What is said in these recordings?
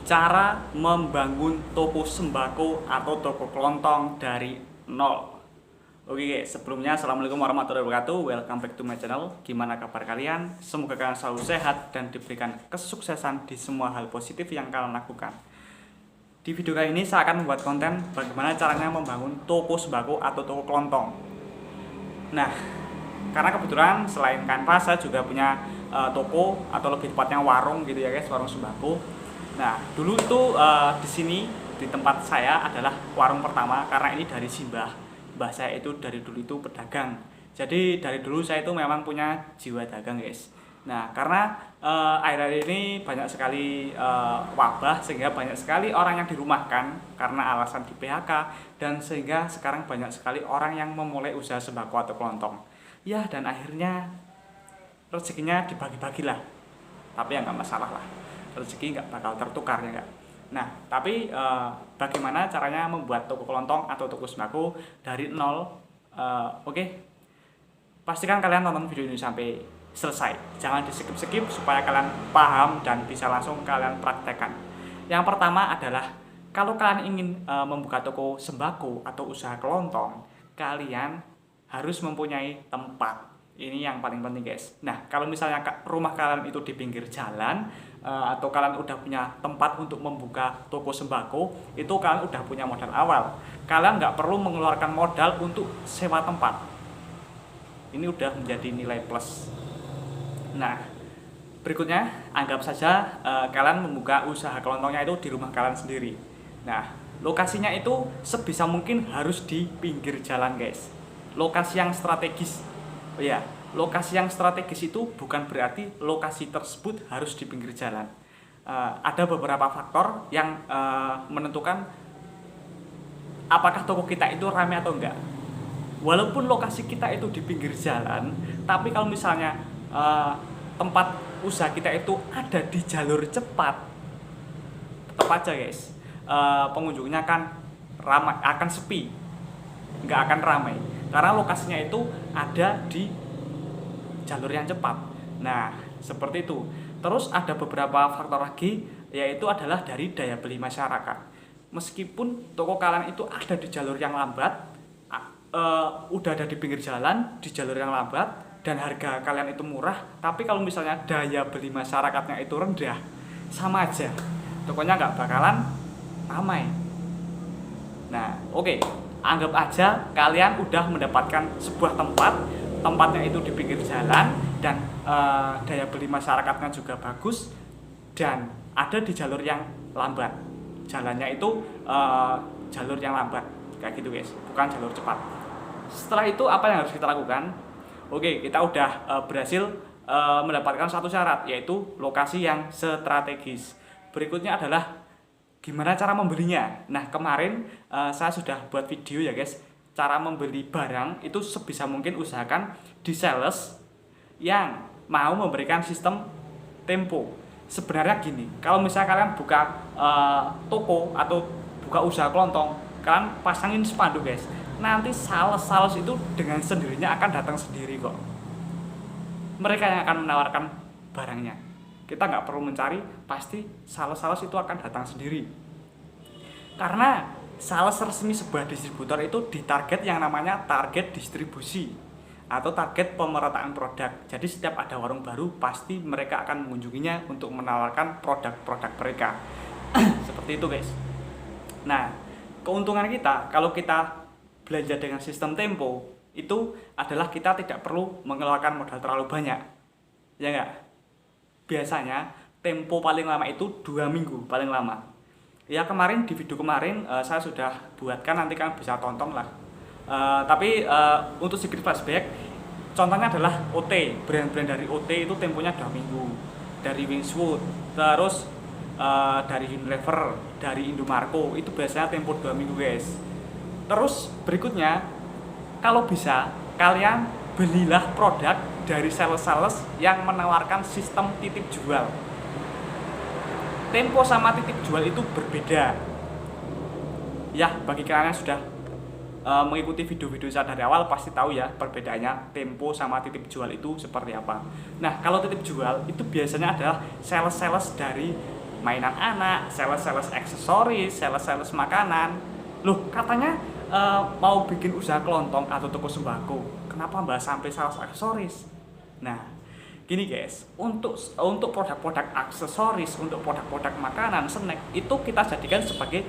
Cara membangun toko sembako atau toko kelontong dari nol. Oke, sebelumnya assalamualaikum warahmatullahi wabarakatuh. Welcome back to my channel. Gimana kabar kalian? Semoga kalian selalu sehat dan diberikan kesuksesan di semua hal positif yang kalian lakukan. Di video kali ini saya akan membuat konten bagaimana caranya membangun toko sembako atau toko kelontong. Nah, karena kebetulan selain Canva saya juga punya toko atau lebih tepatnya warung gitu ya guys, warung sembako. Nah, dulu itu di sini di tempat saya adalah warung pertama karena ini dari Simbah. Mbah saya itu dari dulu itu pedagang. Jadi dari dulu saya itu memang punya jiwa dagang guys. Nah, karena akhir-akhir ini banyak sekali wabah sehingga banyak sekali orang yang dirumahkan karena alasan di PHK dan sehingga sekarang banyak sekali orang yang memulai usaha sembako atau kelontong. Ya, dan akhirnya rezekinya dibagi-bagilah. Tapi ya nggak masalah lah. Rezeki nggak bakal tertukar ya nggak. Nah, tapi bagaimana caranya membuat toko kelontong atau toko sembako dari nol? Oke. Pastikan kalian tonton video ini sampai selesai. Jangan di skip-skip supaya kalian paham dan bisa langsung kalian praktekkan. Yang pertama adalah kalau kalian ingin membuka toko sembako atau usaha kelontong, kalian harus mempunyai tempat. Ini yang paling penting guys. Nah, kalau misalnya rumah kalian itu di pinggir jalan atau kalian udah punya tempat untuk membuka toko sembako, itu kalian udah punya modal awal. Kalian nggak perlu mengeluarkan modal untuk sewa tempat. Ini udah menjadi nilai plus. Nah, berikutnya anggap saja kalian membuka usaha kelontongnya itu di rumah kalian sendiri. Nah, lokasinya itu sebisa mungkin harus di pinggir jalan guys. Lokasi yang strategis. Oh ya, lokasi yang strategis itu bukan berarti lokasi tersebut harus di pinggir jalan. Ada beberapa faktor yang menentukan apakah toko kita itu ramai atau enggak. Walaupun lokasi kita itu di pinggir jalan, tapi kalau misalnya tempat usaha kita itu ada di jalur cepat, tetap aja guys, pengunjungnya akan sepi, nggak akan ramai. Karena lokasinya itu ada di jalur yang cepat. Nah, seperti itu. Terus ada beberapa faktor lagi, yaitu adalah dari daya beli masyarakat. Meskipun toko kalian itu ada di jalur yang lambat, udah ada di pinggir jalan, di jalur yang lambat, dan harga kalian itu murah, tapi kalau misalnya daya beli masyarakatnya itu rendah, sama aja. Tokonya nggak bakalan ramai. Nah, oke. Anggap aja kalian udah mendapatkan sebuah tempatnya itu di pinggir jalan dan daya beli masyarakatnya juga bagus dan ada di jalur yang lambat. Jalannya itu jalur yang lambat kayak gitu guys, bukan jalur cepat. Setelah itu apa yang harus kita lakukan? Oke, kita udah berhasil mendapatkan satu syarat, yaitu lokasi yang strategis. Berikutnya adalah gimana cara membelinya. Nah, kemarin saya sudah buat video ya guys, cara membeli barang itu sebisa mungkin usahakan di sales yang mau memberikan sistem tempo. Sebenarnya gini, kalau misalnya kalian buka toko atau buka usaha kelontong, kalian pasangin spanduk guys, nanti sales itu dengan sendirinya akan datang sendiri kok. Mereka yang akan menawarkan barangnya. Kita nggak perlu mencari, pasti sales itu akan datang sendiri. Karena sales resmi sebuah distributor itu ditarget yang namanya target distribusi atau target pemerataan produk. Jadi setiap ada warung baru, pasti mereka akan mengunjunginya untuk menawarkan produk-produk mereka. Seperti itu guys. Nah, keuntungan kita kalau kita belanja dengan sistem tempo itu adalah kita tidak perlu mengeluarkan modal terlalu banyak. Ya enggak? Biasanya tempo paling lama itu 2 minggu paling lama. Ya kemarin di video kemarin saya sudah buatkan, nanti kalian bisa tonton lah. Tapi untuk sedikit flashback, contohnya adalah OT, brand-brand dari OT itu temponya 2 minggu. Dari Wingswood, terus dari Unilever, dari Indomarko itu biasanya tempo 2 minggu guys. Terus berikutnya, kalau bisa kalian belilah produk dari sales-sales yang menawarkan sistem titip jual. Tempo sama titip jual itu berbeda. Ya, bagi kalian yang sudah mengikuti video-video saya dari awal pasti tahu ya perbedaannya tempo sama titip jual itu seperti apa. Nah, kalau titip jual itu biasanya adalah sales-sales dari mainan anak, sales-sales aksesoris, sales-sales makanan. Loh, katanya mau bikin usaha kelontong atau toko sembako, kenapa mbak sampai sales aksesoris? Nah, gini guys, untuk produk-produk aksesoris, untuk produk-produk makanan, snack, itu kita jadikan sebagai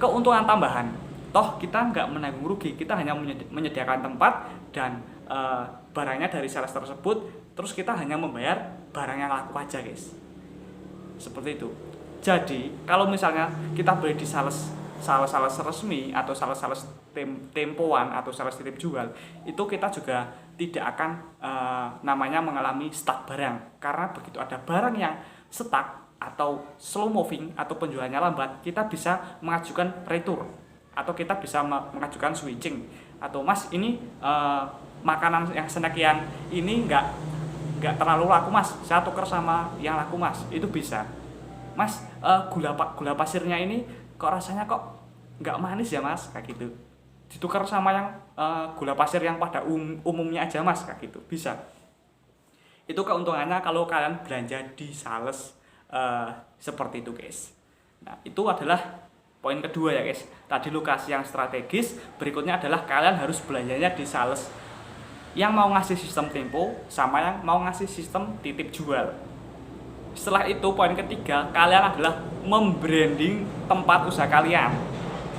keuntungan tambahan. Toh kita nggak menanggung rugi, kita hanya menyediakan tempat dan barangnya dari sales tersebut, terus kita hanya membayar barang yang laku aja guys. Seperti itu. Jadi kalau misalnya kita beli di sales resmi atau sales tempoan atau sales titip jual, itu kita juga tidak akan namanya mengalami stuck barang, karena begitu ada barang yang stuck atau slow moving atau penjualannya lambat, kita bisa mengajukan retur atau kita bisa mengajukan switching, atau mas ini makanan yang snack yang ini nggak terlalu laku mas, saya tuker sama yang laku mas, itu bisa. Mas, gula pasirnya ini kok rasanya kok nggak manis ya mas, kayak gitu, ditukar sama yang gula pasir yang pada umumnya aja mas, kayak gitu, bisa. Itu keuntungannya kalau kalian belanja di sales seperti itu guys. Nah, itu adalah poin kedua ya guys. Tadi lokasi yang strategis, berikutnya adalah kalian harus belanjanya di sales yang mau ngasih sistem tempo sama yang mau ngasih sistem titip jual. Setelah itu poin ketiga, kalian adalah membranding tempat usaha kalian.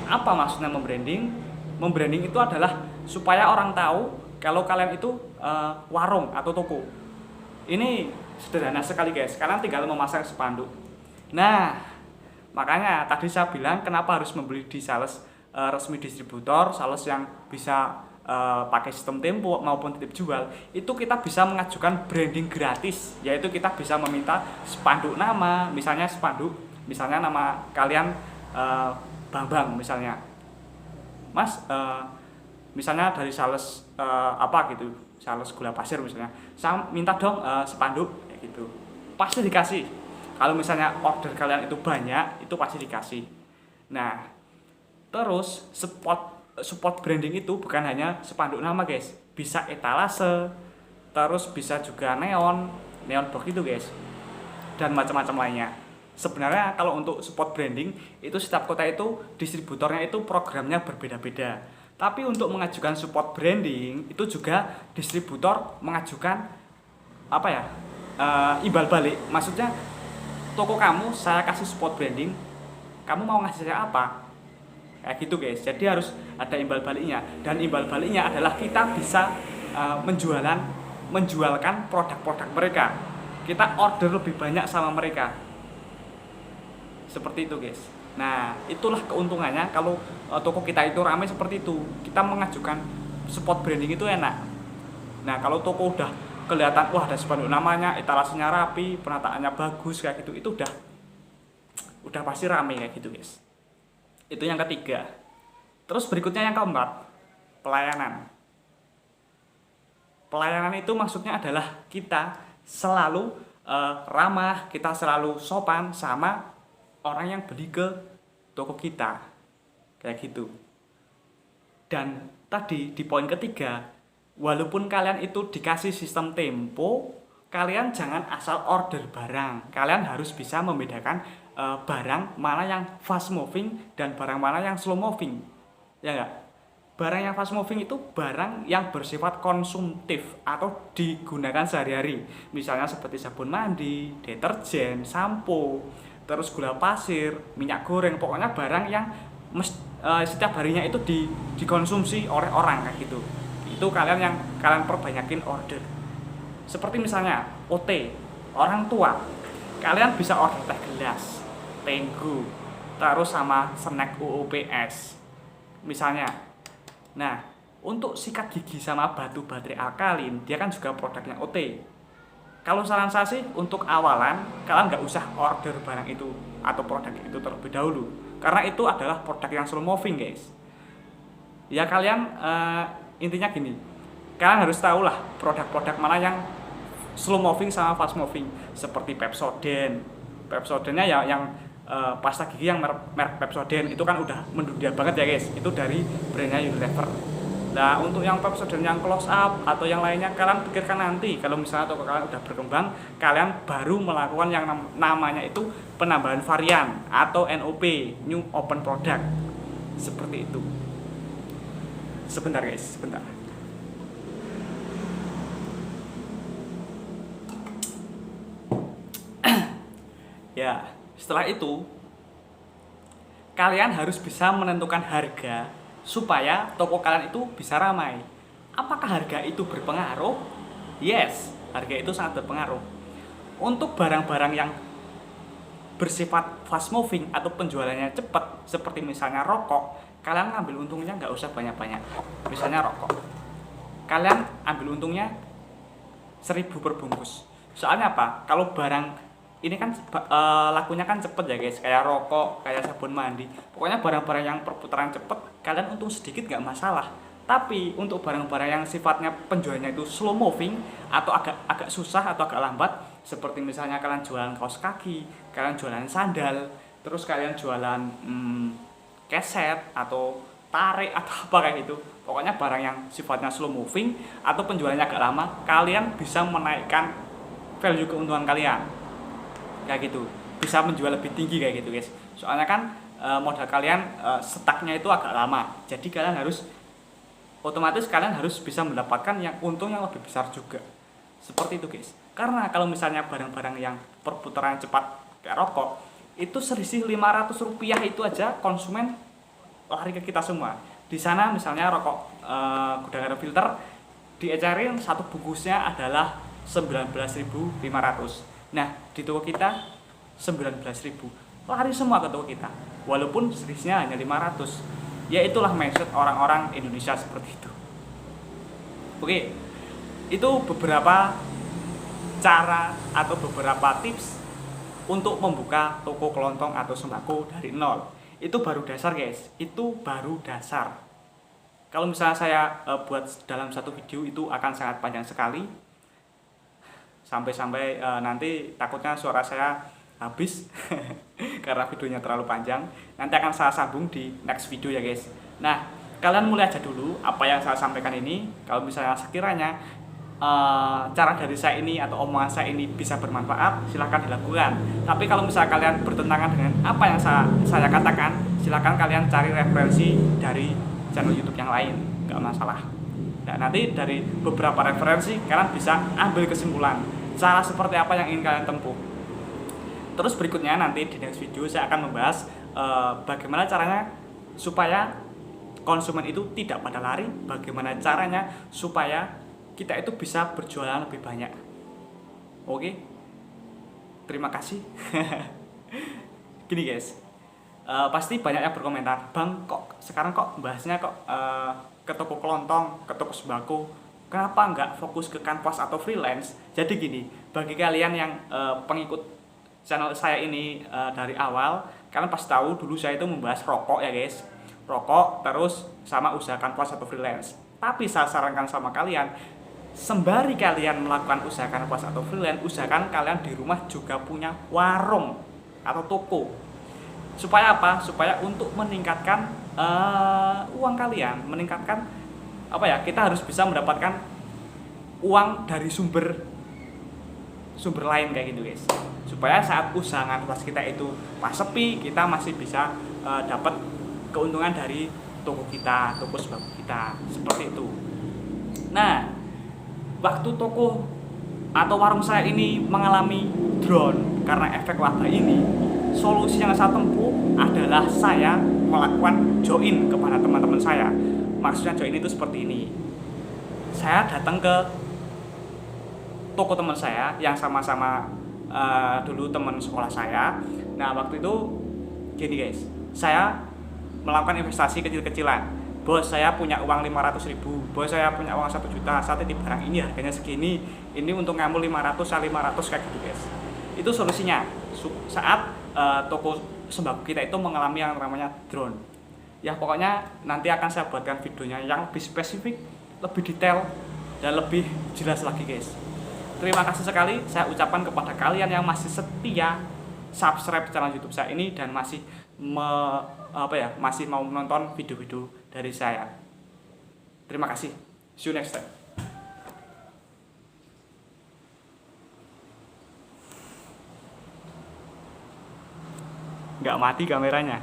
Apa maksudnya membranding? Membranding itu adalah supaya orang tahu kalau kalian itu warung atau toko. Ini sederhana sekali guys, kalian tinggal memasang spanduk. Nah, makanya tadi saya bilang kenapa harus membeli di sales resmi distributor, sales yang bisa pakai sistem tempo maupun titip jual. Itu kita bisa mengajukan branding gratis, yaitu kita bisa meminta spanduk nama, misalnya nama kalian Bambang misalnya, mas misalnya dari sales apa gitu, sales gula pasir misalnya, saya minta dong spanduk kayak gitu, pasti dikasih. Kalau misalnya order kalian itu banyak, itu pasti dikasih. Nah, terus support branding itu bukan hanya spanduk nama guys, bisa etalase, terus bisa juga neon box itu guys, dan macam-macam lainnya. Sebenarnya kalau untuk support branding itu setiap kota itu distributornya itu programnya berbeda-beda. Tapi untuk mengajukan support branding itu juga distributor mengajukan apa ya, imbal balik. Maksudnya toko kamu saya kasih support branding, kamu mau ngasih saya apa? Kayak gitu guys. Jadi harus ada imbal baliknya, dan imbal baliknya adalah kita bisa menjualkan produk-produk mereka. Kita order lebih banyak sama mereka. Seperti itu guys. Nah, itulah keuntungannya kalau toko kita itu ramai seperti itu. Kita mengajukan support branding itu enak. Nah, kalau toko udah kelihatan wah ada spanduk namanya, etalasenya rapi, penataannya bagus kayak gitu, itu udah pasti ramai kayak gitu guys. Itu yang ketiga. Terus berikutnya yang keempat, pelayanan. Pelayanan itu maksudnya adalah kita selalu ramah, kita selalu sopan sama orang yang beli ke toko kita, kayak gitu. Dan tadi di poin ketiga, walaupun kalian itu dikasih sistem tempo, kalian jangan asal order barang. Kalian harus bisa membedakan barang mana yang fast moving dan barang mana yang slow moving, ya enggak? Barang yang fast moving itu barang yang bersifat konsumtif atau digunakan sehari-hari, misalnya seperti sabun mandi, deterjen, sampo, terus gula pasir, minyak goreng, pokoknya barang yang setiap harinya itu dikonsumsi oleh orang kayak gitu. Itu kalian perbanyakin order. Seperti misalnya OT, orang tua, kalian bisa order teh gelas, Tenggu, terus sama snack UUPS misalnya. Nah, untuk sikat gigi sama batu baterai alkalin, dia kan juga produknya OT. Kalau saran saya sih untuk awalan kalian nggak usah order barang itu atau produk itu terlebih dahulu, karena itu adalah produk yang slow moving guys. Ya kalian intinya gini, kalian harus tahu lah produk-produk mana yang slow moving sama fast moving. Seperti Pepsodent-nya ya yang pasta gigi yang merek Pepsodent itu kan udah mendunia banget ya guys. Itu dari brandnya Unilever. Nah, untuk yang Pepsodent yang close up atau yang lainnya kalian pikirkan nanti. Kalau misalnya toko kalian udah berkembang, kalian baru melakukan yang namanya itu penambahan varian atau NOP, New Open Product. Seperti itu. Sebentar guys, sebentar. Ya, setelah itu kalian harus bisa menentukan harga supaya toko kalian itu bisa ramai. Apakah harga itu berpengaruh? Yes, harga itu sangat berpengaruh. Untuk barang-barang yang bersifat fast moving atau penjualannya cepat, seperti misalnya rokok, kalian ngambil untungnya nggak usah banyak-banyak. Misalnya rokok, kalian ambil untungnya 1.000 per bungkus. Soalnya apa? Kalau barang ini kan lakunya kan cepet ya guys, kayak rokok, kayak sabun mandi, pokoknya barang-barang yang perputaran cepet kalian untung sedikit nggak masalah. Tapi untuk barang-barang yang sifatnya penjualannya itu slow moving atau agak susah atau agak lambat, seperti misalnya kalian jualan kaos kaki, kalian jualan sandal, terus kalian jualan keset atau tarik atau apa kayak gitu, pokoknya barang yang sifatnya slow moving atau penjualannya agak lama, kalian bisa menaikkan value keuntungan kalian kayak gitu, bisa menjual lebih tinggi kayak gitu guys. Soalnya kan modal kalian staknya itu agak lama, jadi kalian harus otomatis kalian harus bisa mendapatkan yang untung yang lebih besar juga, seperti itu guys. Karena kalau misalnya barang-barang yang perputaran cepat kayak rokok itu selisih 500 rupiah itu aja konsumen lari ke kita semua. Di sana misalnya rokok gudang garam filter diecerin satu bungkusnya adalah 19.500. Nah, di toko kita 19.000. Lari semua ke toko kita. Walaupun selisihnya hanya 500. Ya itulah mindset orang-orang Indonesia seperti itu. Oke. Itu beberapa cara atau beberapa tips untuk membuka toko kelontong atau sembako dari nol. Itu baru dasar guys. Itu baru dasar. Kalau misalnya saya buat dalam satu video itu akan sangat panjang sekali. Sampai-sampai nanti takutnya suara saya habis karena videonya terlalu panjang. Nanti akan saya sambung di next video ya guys. Nah, kalian mulai aja dulu apa yang saya sampaikan ini. Kalau misalnya sekiranya cara dari saya ini atau omongan saya ini bisa bermanfaat, silahkan dilakukan. Tapi kalau misalnya kalian bertentangan dengan apa yang saya katakan, silahkan kalian cari referensi dari channel YouTube yang lain, nggak masalah. Nah, nanti dari beberapa referensi kalian bisa ambil kesimpulan cara seperti apa yang ingin kalian tempuh. Terus berikutnya nanti di next video saya akan membahas bagaimana caranya supaya konsumen itu tidak pada lari, bagaimana caranya supaya kita itu bisa berjualan lebih banyak. Oke, terima kasih. Gini guys, pasti banyak yang berkomentar, Bang kok sekarang kok bahasnya kok ke toko kelontong, ke toko sembako, kenapa nggak fokus ke kanvas atau freelance? Jadi gini, bagi kalian yang pengikut channel saya ini dari awal, kalian pasti tahu dulu saya itu membahas rokok ya guys, rokok terus sama usaha kanvas atau freelance. Tapi saya sarankan sama kalian, sembari kalian melakukan usaha kanvas atau freelance, usahakan kalian di rumah juga punya warung atau toko. Supaya apa? Supaya untuk meningkatkan uang kalian, meningkatkan apa ya? Kita harus bisa mendapatkan uang dari sumber lain kayak gitu guys. Supaya saat usaha kanvas kita itu pas sepi, kita masih bisa dapat keuntungan dari toko kita, toko sembako kita, seperti itu. Nah, waktu toko atau warung saya ini mengalami drone karena efek wabah ini, solusi yang saya tempuh adalah saya melakukan join kepada teman-teman saya. Maksudnya join itu seperti ini. Saya datang ke toko teman saya yang sama-sama dulu teman sekolah saya. Nah, waktu itu gini guys, saya melakukan investasi kecil-kecilan. Bos, saya punya uang 500.000, bos saya punya uang 1 juta, saat ini barang ini harganya segini, ini untuk kamu 500, saya 500 kayak gitu guys. Itu solusinya saat toko sembako kita itu mengalami yang namanya drone. Ya pokoknya nanti akan saya buatkan videonya yang lebih spesifik, lebih detail, dan lebih jelas lagi guys. Terima kasih sekali saya ucapkan kepada kalian yang masih setia subscribe channel YouTube saya ini dan masih masih mau menonton video-video dari saya. Terima kasih. See you next time. Nggak mati kameranya.